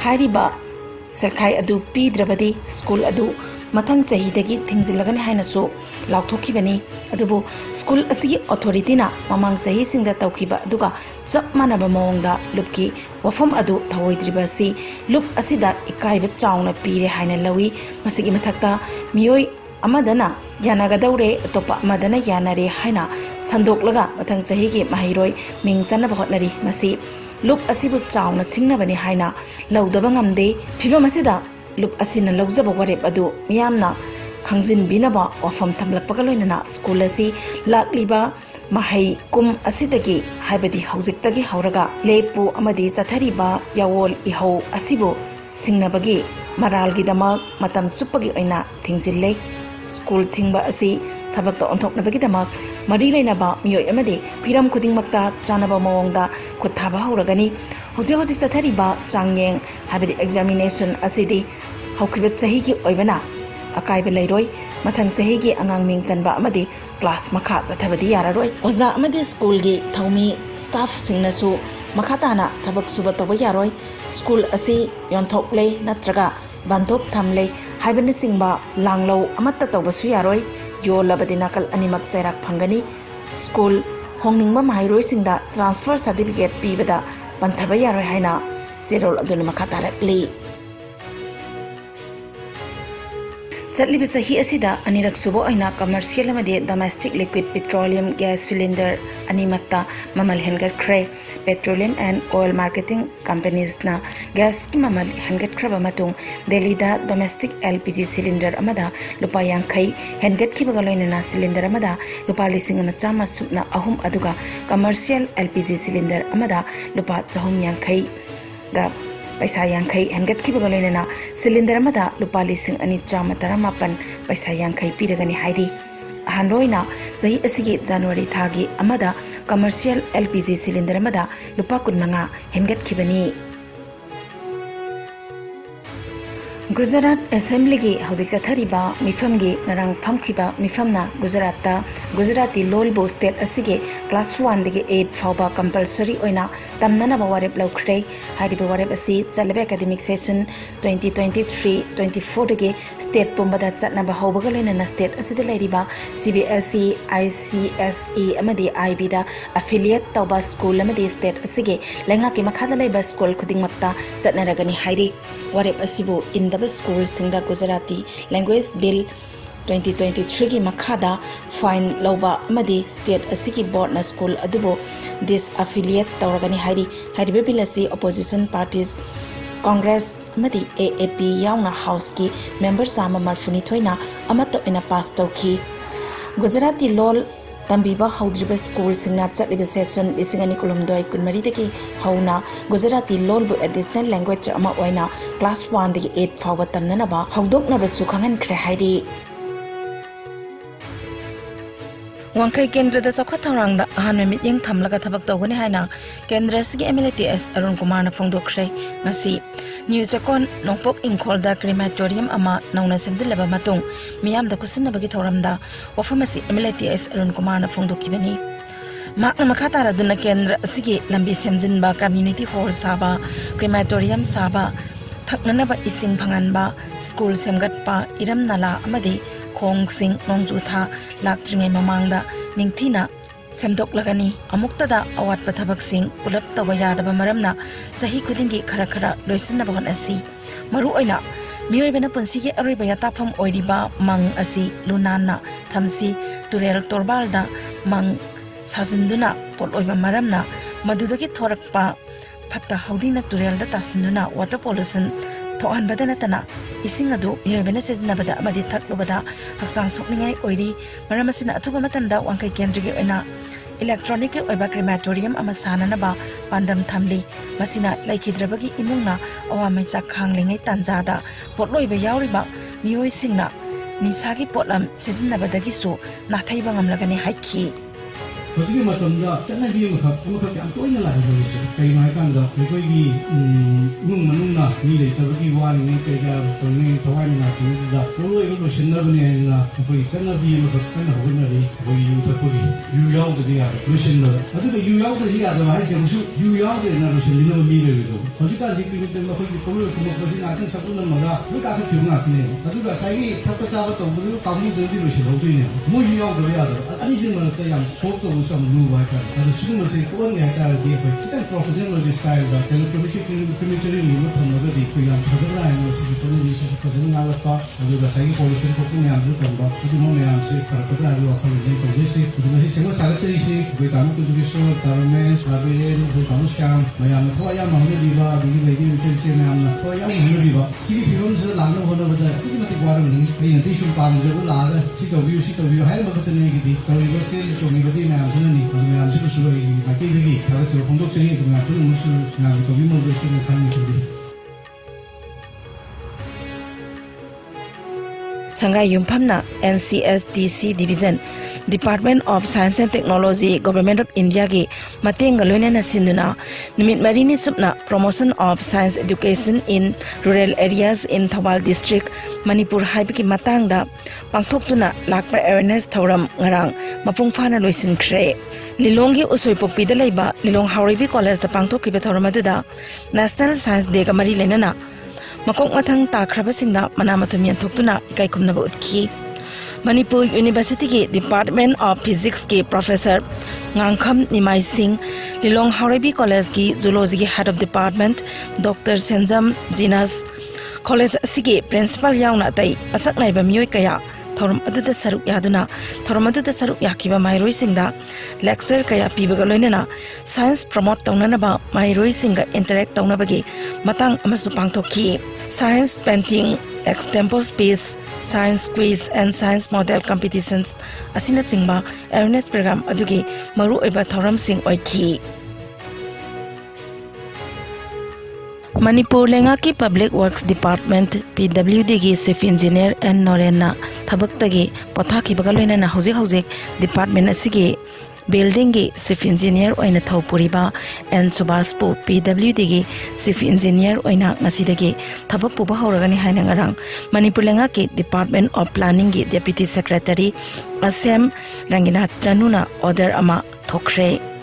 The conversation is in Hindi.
हारिबा सरखाई अदु पीद्रबदी स्कूल अदु मथंग चहीदगी थिंजिलगनी हाइनसु लाउथोखिबनी अदुबु स्कूल असigi अथॉरिटीना ममांग चही सिंगदा तौखिबा अदुगा चप मानबा मओंगदा लुपकी वफम अदु थवोइद्रिबसी लुप असिदा इकाइबा चाउना पीरे हाइना लवी मसिगी मथक्ता मियोय अमदना यानागदौरे अतोपा अमदना यानारे हाइना संदोकलगा मथंग चहीगी महिरोय मिंग चनबा होटनरी मसी लुप असिबु चाउना सिंगनबनी हाइना लौदबा ngamde फिबम असिदा लुप असिना लौजब वरेप अदु मियामना खंजिनबिनबा वफम थमलकपगा लोइनना स्कूल असि लाक्लिबा mahai kum asidagi haibadi haujiktagi hauraga lepu amadi sathariba yawol ihau asibu singnabagi maralgi damak matam suppagi oina thingzille school thingba asi thabak ta onthoknabagi damak mari leinaba miyoi amadi phiram khudingmakta chanaba mawongda khuthaba hauragani hojik sathariba changyeng haibadi examination asidi haukiba chahi gi oibana अकाइब लेरोय मथंग सहीगी अंगांग मिंग चनबा अमदी क्लास मखा चथबदी यारारोय ओजा अमदी स्कूल गी थौमी स्टाफ सिंगनसु मखा ताना थबक सुब तब यारोय स्कूल असि योंथोकले नत्रगा बंथोप थमले हाइबन सिंगबा लांगलो अमत्ता तबसु यारोय यो लबदी नकल अनिमक चैराक फंगनी स्कूल होंगनिंगबा माहिरोय सिंगदा ट्रांसफर सर्टिफिकेट पीबदा पंथबा यारोय हाइना सेरोल अदुन मखा तारकली चलिबा सही असिदा अनिरक सुबो अइना कमर्शियल अमदे domestic liquid petroleum gas cylinder अनिमक्ता ममल हेनगटख्रे petroleum and oil marketing companies ना गैस की ममल हेनगटख्रबा मतुंग दिल्लीदा डोमेस्टिक एलपीजी सिलेंडर अमदा लुपा यांखै हेनगटखिबगा लोइनना सिलेंडर अमदा लुपा लिसिंग अमा चामा सुपना अहुम अदुगा कमर्शियल एलपीजी सिलेंडर अमदा लुपा चहुम यांखै गा पैसा यांखै हेनगटखिबगा लोइनना सिलेंडर अमदा लुपा लिसिंग अनि चामा तरामापन पैसा यांखै पीरगनी हाइरी अहानरोइना चही असिगी जनवरी थागी अमदा कमर्शियल एलपीजी सिलेंडर अमदा लुपा 15 हेनगटखिबनी गुजरात असेंबली की हौजिक चथरिबा मिफम की नरंग फमखिबा मिफमना गुजरात गुजराती लोलबो स्टेट असिगे क्लास 1 दगे 8 फाउबा कंपल्सरी ओइना तमनना बवारेप लौख्रे हारिबा वारेप असि चलबे एकेडमिक सेशन 2023-24 दगे स्टेट पुंबदा चटनबा हौबगा लोइनना स्टेट असिदा लेरिबा CBSE ICSE अमदि IB दा एफिलिएट तौबा स्कूल अमदि स्टेट असिगे लेंगा के मखादा लेबा स्कूल खुदिंगमक्ता चटनरगनी हाइरी वारेप असिबु इंदबा स्कूल सिंगदा गुजराती लैंग्वेज बिल 2023 की मखादा फाइन लौबा अमदि स्टेट असिगी बोर्ड ना स्कूल अदुबो दिस एफिलिएट तौरगनी हाइरी बिल असि अपोजिशन पार्टीज कांग्रेस अमदि AAP याउना हाउस की मेंबर सामा मरफुनी थोइना अमत इना पास तौखी गुजराती लोल तंबीबा हौद्रिबा स्कूल सिंगना चटलिबा सेशन 1993 दगी हौना गुजराती लोलबु एडिशनल लैंग्वेज अमा ओइना क्लास 1 दगी 8 फाउबा तमननबा हौदोकनबा सुखंगनख्रे हाइरी वांखै केंद्र दा चौखा थौरांग दा अहान मिटिंग थमलगा थबक तौगनी हाइना केंद्र सिगी MLATS अरुण कुमार ना फोंदोख्रे ngasi न्यू चकोन नोंपोक इंखोल दा क्रेमेटोरियम अमा नौना सेमजिलबा मतुंग मियाम दा कुसिनबगी थौराम दा वफमसी MLATS अरुण कुमार ना फोंदोखिबनी माक मखा तारादुना केंद्र सिगी लंबी सेमजिनबा कम्युनिटी हॉल साबा क्रेमेटोरियम साबा थकननबा इसिंग फंगनबा स्कूल सेमगटपा इरम नाला अमदि खोंग सिंग नोंजुथा लाक्त्रिंगै ममांगदा निंगथिना सेमदोकलगनी अमुक्तदा अवात पथबक सिंग पुलप तब यादब मरमना चही खुदिंगी खरा खरा लोइसिनबा होनसी मरु ओइना मियोइबना पुंसिगे अरोइबा याताफम ओइरिबा मंग असि लुनाना थमसी तुरेल तोरबालदा मंग साजिंदुना पोलोइबा मरमना मदुदगी थोरकपा फत्ता हौदिना तुरेलदा तासिनुना वाटर पोल्यूशन थोहनबदा नतना इसिंग अदु मियोइबना सिजनबदा अमदि थकलुबदा हक्सांग सोकनिंgai ओइरी मरमसिना अथुबा मतमदा वांकै केंद्रगी ओइना इलेक्ट्रॉनिक के ओइबा क्रेमेटोरियम अमा साननबा पांदम थमली मसिना लैखिद्रबगी इमुंगना अवामैसा खांगलिंgai तांजादा पोटलोइबा यावरिबा मियोइसिंगना निसागी पोटलम सिजनबदगिसु नाथैबा ngamlagani हाइखी ꯍꯧꯖꯤꯛꯀꯤ ꯃꯇꯝꯗ ꯆꯠꯅꯕꯤ ꯑꯃꯈꯛ ꯌꯥꯝ ꯇꯣꯏꯅ ꯂꯥꯛꯏꯕꯁꯦ ꯀꯩꯅꯣ ꯍꯥꯏꯀꯥꯟꯗ ꯑꯩꯈꯣꯏꯒꯤ ꯏꯃꯨꯡ ꯃꯅꯨꯡꯅ ꯃꯤ ꯂꯩꯇꯕꯒꯤ ꯋꯥꯔꯤꯉꯩ ꯀꯩꯀꯥ ꯇꯧꯔꯤꯉꯩ ꯊꯋꯥꯏ ꯅꯨꯡꯉꯥꯏꯇꯕꯗꯨꯗ ꯂꯣꯏꯕ ꯂꯣꯏꯁꯤꯟꯅꯕꯅꯤ ꯍꯥꯏꯗꯅ ꯑꯩꯈꯣꯏꯒꯤ ꯆꯠꯅꯕꯤ ꯑꯃꯈꯛ ꯀꯟꯅ ꯍꯧꯒꯠꯅꯔꯤ ꯑꯩꯈꯣꯏꯒꯤ ꯌꯨ ꯊꯛꯄꯒꯤ ꯌꯨ ꯌꯥꯎꯗ꯭ꯔꯗꯤ ꯌꯥꯗꯦ ꯂꯣꯏꯁꯤꯟꯕꯗ ꯑꯗꯨꯒ ꯌꯨ ꯌꯥꯎꯗ꯭ꯔꯗꯤ ꯌꯥꯗꯕ ꯍꯥꯏꯁꯦ ꯑꯃꯨꯛꯁꯨ ꯌꯨ ꯌꯥꯎꯗꯦꯅ ꯂꯣꯏꯁꯤꯟꯕꯤꯅꯕ ꯃꯤ ꯂꯩꯔꯣꯏꯗꯣ ꯍꯧꯖꯤꯛꯀꯥꯟꯁꯤ ꯀ꯭ꯔꯤꯃꯤꯇꯦꯜ ꯑꯩꯈꯣꯏꯒꯤ ꯄꯣꯠꯂꯣꯏ ꯀꯨꯝꯃꯛꯄꯁꯤ ꯉꯥꯛꯇꯪ ꯁꯛꯎꯜꯂꯝꯃꯒ ꯂꯣꯏ ꯀꯥꯈꯠꯈꯤꯕ ꯉꯥꯛꯇꯅꯦꯕ ꯑꯗꯨꯒ ꯉꯁꯥꯏꯒꯤ ꯊꯛꯄ ꯆꯥꯕ ꯇꯧꯕꯗꯨ ꯀꯥꯡꯕꯨꯗꯨꯗꯤ ꯂꯣꯏꯁꯤꯜꯍꯧꯗꯣꯏꯅꯦꯕ ꯃꯣꯏꯁꯨ ꯌꯥꯎꯗꯕ ꯌꯥꯗꯕ ꯑꯅꯤꯁꯤ ꯃꯔꯛꯇ ꯌꯥꯝ ꯁꯣꯛ ꯇꯧꯕꯁꯨ ꯌꯥꯝ ꯂꯨꯕ ꯍꯥꯏꯇꯥꯔꯦ ꯑꯗꯣ ꯁꯤꯒꯨꯝꯕꯁꯦ ꯀꯣꯛꯍꯟꯒꯦ ꯍꯥꯏꯇꯥꯔꯗꯤ ꯑꯩꯈꯣꯏ ꯈꯤꯇꯪ ꯄ꯭ꯔꯣꯐꯦꯁꯅꯦꯜ ꯑꯣꯏꯕ ꯁ꯭ꯇꯥꯏꯜꯗ ꯀꯩꯅꯣ ꯀ꯭ꯔꯤꯃꯤꯇꯦꯔꯤꯌꯝꯒꯨꯝꯕ ꯊꯝꯃꯒꯗꯤ ꯑꯩꯈꯣꯏ ꯌꯥꯝ ꯐꯒꯠꯂꯥꯏꯅ ꯁꯤꯒꯤ ꯆꯠꯅꯕꯤꯁꯤꯁꯨ ꯐꯖꯅ ꯉꯥꯛꯂꯛꯄ ꯑꯗꯨꯒ ꯉꯁꯥꯏꯒꯤ ꯄꯣꯂꯨꯁꯟ ꯊꯣꯛꯄ ꯃꯌꯥꯝꯁꯨ ꯇꯝꯕ ꯑꯗꯨꯒꯨꯝꯕ ꯃꯌꯥꯝꯁꯦ ꯐꯔꯛꯀꯗ꯭ꯔꯥ ꯍꯥꯏꯕ ꯋꯥꯈꯜꯗ ꯇꯧꯖꯩꯁꯤ ꯑꯗꯨ ꯉꯁꯤ ꯁꯦꯝꯒꯠ ꯁꯥꯒꯠꯆꯔꯤꯁꯤ ꯑꯩꯈꯣꯏ ꯇꯥꯃꯣ ꯀꯨꯟꯖꯨꯒꯤꯁꯣꯔ ꯇꯥꯔꯃꯦꯁ ꯔꯥꯕꯤꯔꯦꯟ ꯑꯩꯈꯣꯏ ꯇꯥꯃꯣ ꯁ꯭ꯌꯥꯝ ꯃꯌꯥꯝꯅ ꯊꯋꯥꯏ ꯌꯥꯝꯅ ꯍꯣꯠꯅꯕꯤꯕ ꯑꯗꯒꯤ ꯂꯩꯔꯤꯕ ꯏꯆꯦ ꯃꯌꯥꯝꯅ ꯊꯋꯥꯏ ꯌꯥꯝꯅ ꯍꯣꯠꯅꯕꯤꯕ ꯁꯤꯒꯤ ꯐꯤꯕꯝꯁꯤꯗ ꯂꯥꯛꯅꯕ ꯍꯣꯠꯅꯕꯗ ꯑꯗꯨꯛꯀꯤ ꯃꯇꯤꯛ ꯋꯥꯔꯝꯒꯅꯤ ꯑꯩꯅꯗꯤ ꯁꯨꯝ ꯄꯥꯝꯖꯕ ꯂꯥꯛꯑꯒ ꯁꯤ ꯇꯧꯕꯤꯌꯨ ꯍꯥꯏꯔꯝꯕ ꯈꯛꯇꯅꯤ ꯑꯩꯒꯤꯗꯤ ꯇꯧꯔꯤꯕ ꯆꯦꯜꯂꯤ ꯆꯣꯡꯉꯤꯕꯗꯤ ꯃꯌꯥꯝꯁꯤꯅꯅꯤ ꯑꯗꯨ ꯃꯌꯥꯝꯁꯤꯕꯨꯁꯨ ꯑꯩꯒꯤ ꯃꯥꯏꯀꯩꯗꯒꯤ ꯊꯥꯒꯠꯆꯕ ꯐꯣꯡꯗꯣꯛꯆꯔꯤ ꯑꯗꯨ ꯃꯌꯥꯝ ꯄꯨꯝꯅꯃꯛꯁꯨ ꯃꯌꯥꯝꯒꯤ ꯇꯧꯕꯤꯃꯜꯗꯁꯨ ꯈꯪꯕꯤꯔꯤ Sangai Yumpham NCSDC Division Department of Science and Technology Government of India gi Matenga loinena sinduna numit marini supna promotion of science education in rural areas in Thawal district Manipur haibiki matangda pangthoktuna lakpa awareness thoram ngarang mapung phana loisinkhre Lilongi usoipokpi da leiba Lilong Hauribi College da pangthokkiba thoram aduda National Science Day ga mari lenana Makok mathang takrabasingda manamatum yanthokuna ikaikumnaba utki Manipur University ki Department of Physics ki Professor Ngangkham Nimai Singh Lilong Hauribi College ki Zoology ki Head of Department Dr. Senjam Jinas College sigi Principal yauna tai asak naiba miyoi kaya thorum aduda saruk yaduna thorum aduda saruk yakiba mairoi singda lecture kaya pibaga loinena science promote taunanaba mairoi singa interact taunabagi matang amasu pangthokki science painting extempo space science quiz and science model competitions asina chingba awareness program adugi maru oiba thoram sing oikhi Manipur lenga ki Public Works Department PWD gi Chief Engineer and Norena thabaktagi pothaki bagaloina na hojik department asigi building gi Chief Engineer oina thawpuriba and Subaspu PWD gi Chief Engineer oina ngasidagi thabak puba horagani haina ngarang Manipur lenga ki Department of Planning gi Deputy Secretary Asem Rangina Chanuna order ama thokre